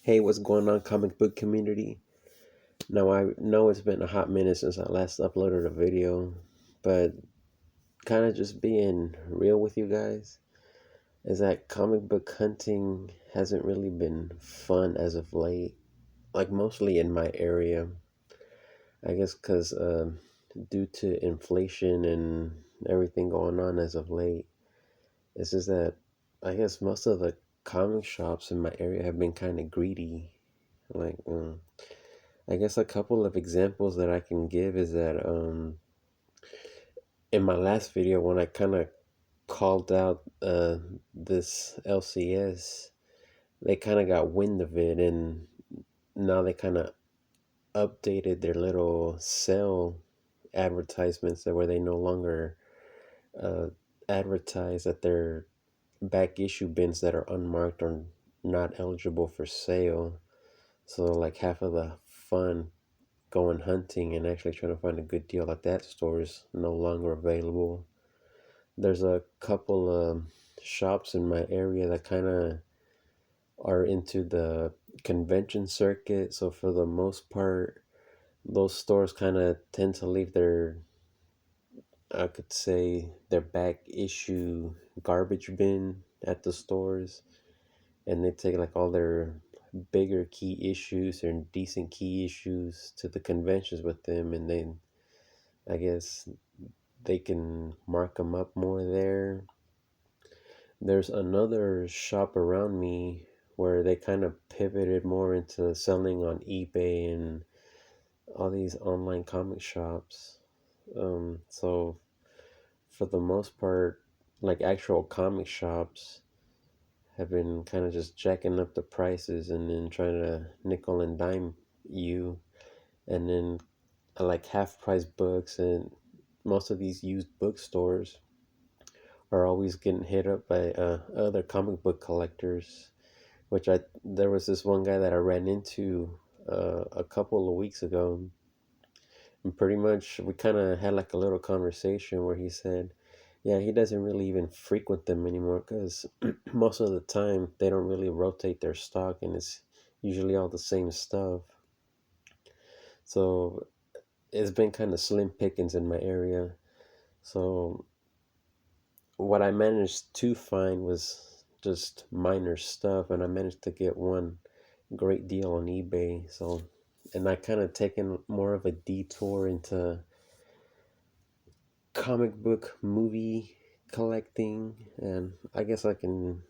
Hey, what's going on, comic book community? Now, I know it's been a hot minute since I last uploaded a video, but kind of just being real with you guys is that comic book hunting hasn't really been fun as of late, like mostly in my area. I guess because due to inflation and everything going on as of late, it's just that I guess most of the comic shops in my area have been kind of greedy. Like, I guess a couple of examples that I can give is that in my last video when I kind of called out this LCS, they kind of got wind of it and now they kind of updated their little sale advertisements that where they no longer uh, advertise that their back issue bins that are unmarked are not eligible for sale. So like half of the fun going hunting and actually trying to find a good deal at that store is no longer available. There's a couple shops in my area that kind of are into the convention circuit. So for the most part, those stores kind of tend to leave their, I could say, their back issue garbage bin at the stores, and they take like all their bigger key issues and decent key issues to the conventions with them, and then I guess they can mark them up more there. There's another shop around me where they kind of pivoted more into selling on eBay and all these online comic shops. So for the most part, like actual comic shops have been kind of just jacking up the prices and then trying to nickel and dime you, and then like half price books, and most of these used bookstores are always getting hit up by other comic book collectors. Which I there was this one guy that I ran into a couple of weeks ago, and pretty much we kind of had like a little conversation where he said, yeah, he doesn't really even frequent them anymore because most of the time they don't really rotate their stock, and it's usually all the same stuff. So it's been kind of slim pickings in my area. So what I managed to find was just minor stuff, and I managed to get one great deal on eBay. So, and I kind of taken more of a detour into comic book movie collecting, and I guess I can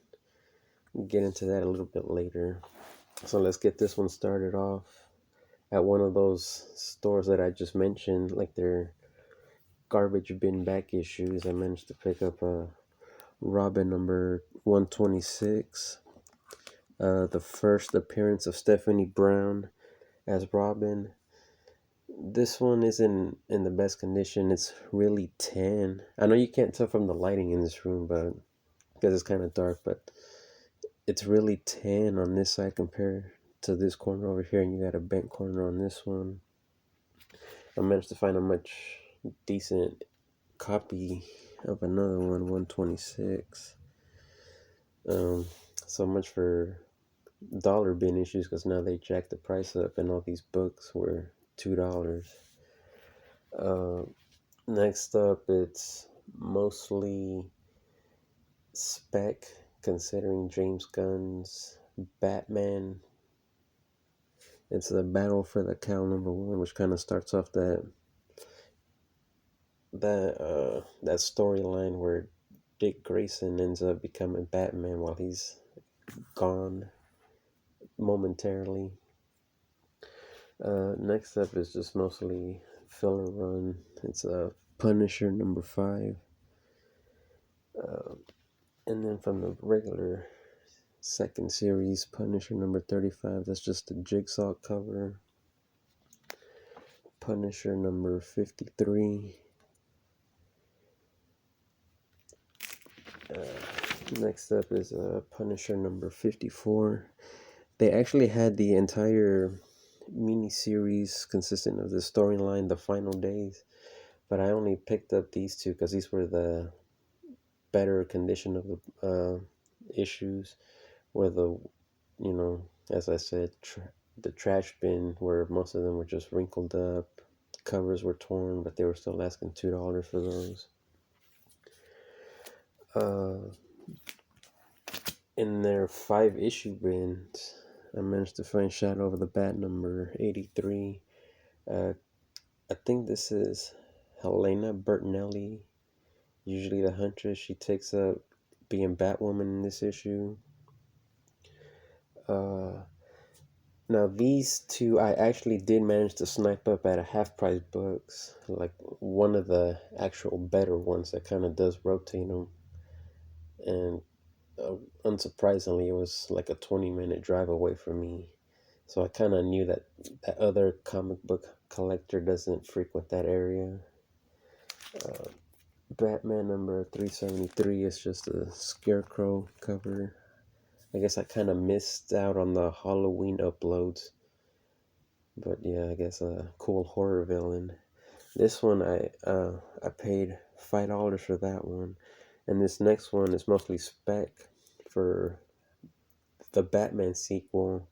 get into that a little bit later. So let's get this one started off at one of those stores that I just mentioned, like their garbage bin back issues. I managed to pick up a Robin number 126, the first appearance of Stephanie Brown as Robin. This one isn't in the best condition. It's really tan. I know you can't tell from the lighting in this room, but because it's kind of dark, but it's really tan on this side compared to this corner over here, and you got a bent corner on this one. I managed to find a much decent copy of another one, 126. Um, so much for dollar bin issues, because now they jacked the price up, and all these books were $2. Uh, Next up, it's mostly spec, considering James Gunn's Batman. It's the Battle for the Cowl number one, which kind of starts off that storyline where Dick Grayson ends up becoming Batman while he's gone momentarily. Next up is just mostly filler run. It's a Punisher number five, uh, and then from the regular second series, Punisher number 35. That's just a Jigsaw cover. Punisher number 53. Next up is Punisher number 54. They actually had the entire mini series consistent of the storyline, The Final Days, but I only picked up these two because these were the better condition of the issues, where the, you know, As I said, the trash bin where most of them were just wrinkled up, covers were torn, but they were still asking $2 for those. Uh, in their 5 issue bins, I managed to find Shadow of the Bat number 83. Uh, I think this is Helena Bertinelli, usually the Huntress. She takes up being Batwoman in this issue. Uh, Now these two I actually did manage to snipe up at a half price books, like one of the actual better ones that kind of does rotate them, and uh, unsurprisingly, it was like a 20-minute drive away from me. So I kind of knew that that other comic book collector doesn't frequent that area. Uh, Batman number 373 is just a Scarecrow cover. I guess I kind of missed out on the Halloween uploads. But yeah, I guess a cool horror villain. This one I paid $5 for that one, and this next one is mostly spec for the Batman sequel.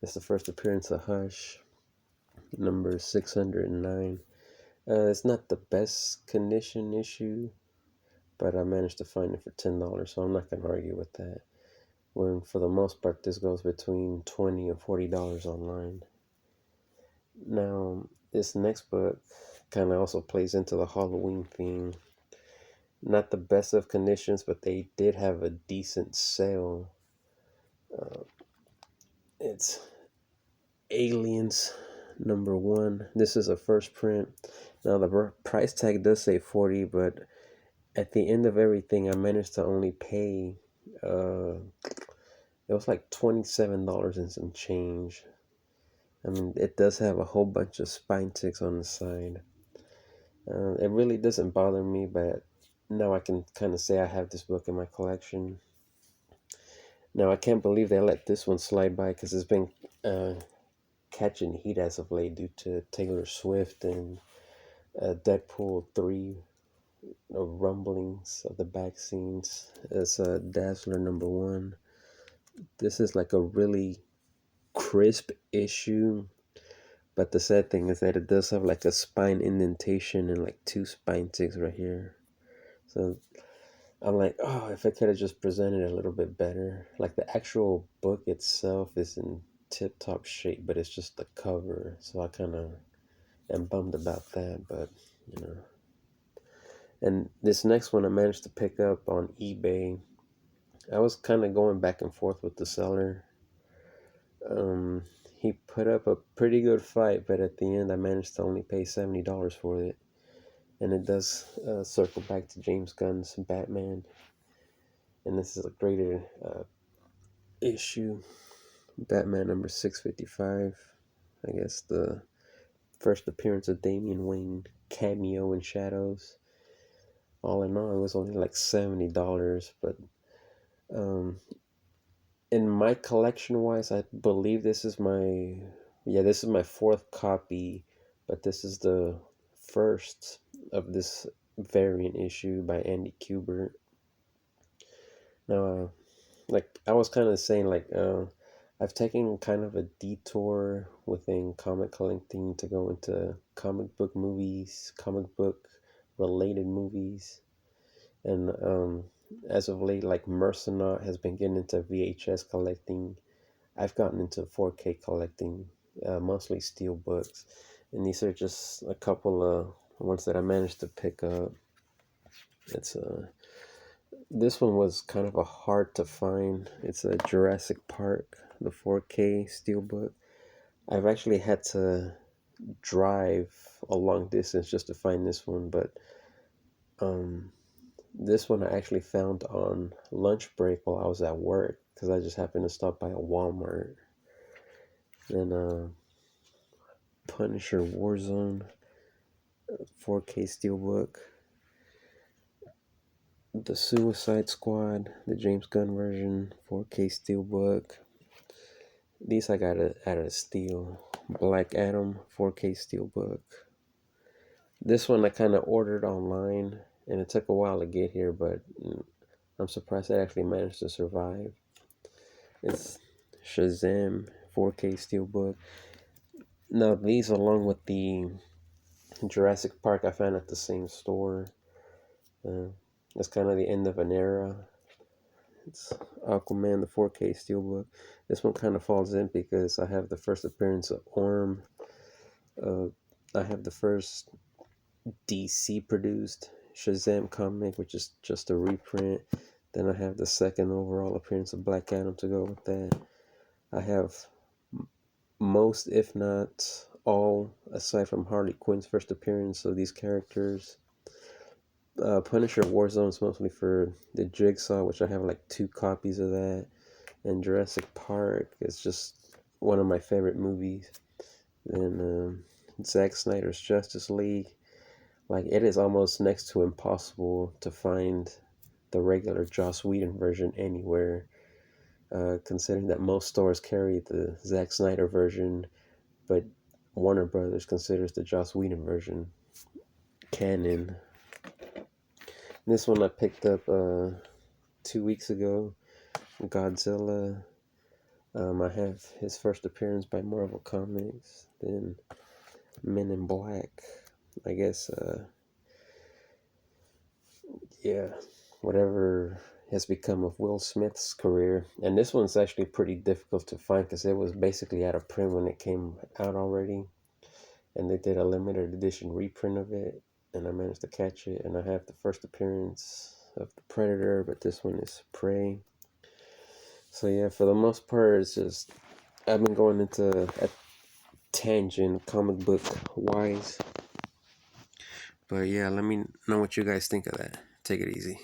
It's the first appearance of Hush, number 609. It's not the best condition issue, but I managed to find it for $10, so I'm not gonna argue with that. When for the most part, this goes between $20 and $40 online. Now, this next book kind of also plays into the Halloween theme. Not the best of conditions, but they did have a decent sale. Uh, it's Aliens number 1. This is a first print. Now, the price tag does say 40, but at the end of everything, I managed to only pay, it was like $27 and some change. I mean, it does have a whole bunch of spine ticks on the side. It really doesn't bother me, but now I can kind of say I have this book in my collection. Now I can't believe they let this one slide by because it's been uh, catching heat as of late due to Taylor Swift and Deadpool 3 rumblings of the back scenes. It's Dazzler number 1. This is like a really crisp issue, but the sad thing is that it does have like a spine indentation and like 2 spine ticks right here. So I'm like, oh, if I could have just presented it a little bit better. Like the actual book itself is in tip top shape, but it's just the cover. So I kind of am bummed about that, but you know. And this next one I managed to pick up on eBay. I was kind of going back and forth with the seller. Um, he put up a pretty good fight, but at the end I managed to only pay $70 for it. And it does circle back to James Gunn's Batman. And this is a graded issue. Batman number 655. I guess the first appearance of Damian Wayne cameo in Shadows. All in all, it was only like $70, but um, in my collection wise, I believe this is my fourth copy, but this is the first of this variant issue by Andy Kubert. Now, like I was kind of saying, I've taken kind of a detour within comic collecting to go into comic book movies, comic book related movies, and as of late, like Mercenaut has been getting into VHS collecting. I've gotten into 4K collecting, mostly steel books, and these are just a couple of ones that I managed to pick up. It's This one was kind of a hard to find. It's a Jurassic Park, the 4K steelbook. I've actually had to drive a long distance just to find this one, but um, this one I actually found on lunch break while I was at work because I just happened to stop by a Walmart. Then Punisher Warzone, 4K steelbook. The Suicide Squad, the James Gunn version, 4K steelbook. These I got at a steal. Black Adam, 4K steelbook. This one I kind of ordered online, and it took a while to get here, but I'm surprised it actually managed to survive. It's Shazam 4K Steelbook. Now these, along with the Jurassic Park, I found at the same store. It's kind of the end of an era. It's Aquaman, the 4K Steelbook. This one kind of falls in because I have the first appearance of Orm. I have the first DC produced Shazam comic, which is just a reprint. Then I have the second overall appearance of Black Adam to go with that. I have most, if not all, aside from Harley Quinn's first appearance of these characters. Punisher Warzone is mostly for the Jigsaw, which I have like 2 copies of that. And Jurassic Park is just one of my favorite movies. Then Zack Snyder's Justice League. Like, it is almost next to impossible to find the regular Joss Whedon version anywhere, considering that most stores carry the Zack Snyder version, but Warner Brothers considers the Joss Whedon version canon. This one I picked up 2 weeks ago, Godzilla. I have his first appearance by Marvel Comics. Then Men in Black. I guess, yeah, whatever has become of Will Smith's career. And this one's actually pretty difficult to find because it was basically out of print when it came out already. And they did a limited edition reprint of it, and I managed to catch it. And I have the first appearance of the Predator, but this one is Prey. So yeah, for the most part, it's just I've been going into a tangent comic book wise. But yeah, let me know what you guys think of that. Take it easy.